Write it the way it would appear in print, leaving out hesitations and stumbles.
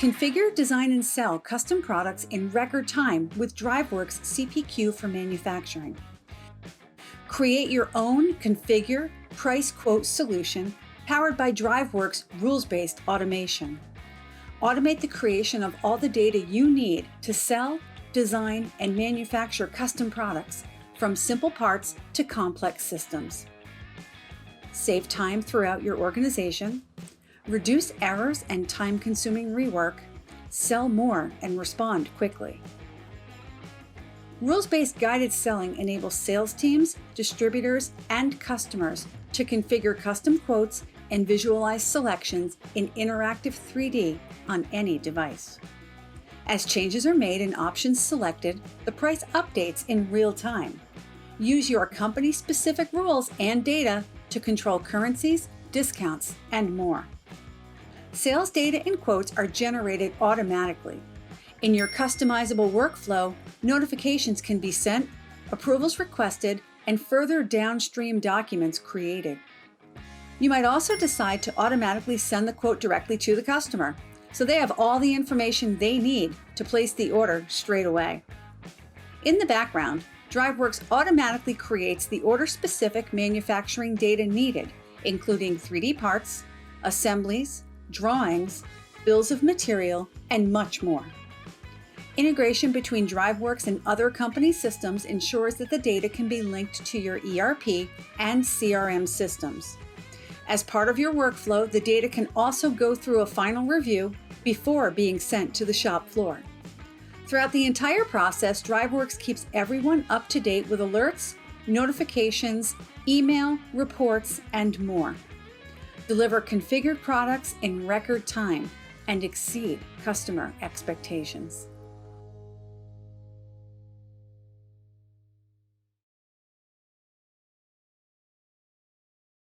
Configure, design, and sell custom products in record time with DriveWorks CPQ for manufacturing. Create your own configure, price quote solution powered by DriveWorks rules-based automation. Automate the creation of all the data you need to sell, design, and manufacture custom products, from simple parts to complex systems. Save time throughout your organization. Reduce errors and time-consuming rework. Sell more and respond quickly. Rules-based guided selling enables sales teams, distributors, and customers to configure custom quotes and visualize selections in interactive 3D on any device. As changes are made and options selected, the price updates in real time. Use your company-specific rules and data to control currencies, discounts, and more. Sales data and quotes are generated automatically. In your customizable workflow, notifications can be sent, approvals requested, and further downstream documents created. You might also decide to automatically send the quote directly to the customer, so they have all the information they need to place the order straight away. In the background, DriveWorks automatically creates the order-specific manufacturing data needed, including 3D parts, assemblies, drawings, bills of material, and much more. Integration between DriveWorks and other company systems ensures that the data can be linked to your ERP and CRM systems. As part of your workflow, the data can also go through a final review before being sent to the shop floor. Throughout the entire process, DriveWorks keeps everyone up to date with alerts, notifications, email, reports, and more. Deliver configured products in record time and exceed customer expectations.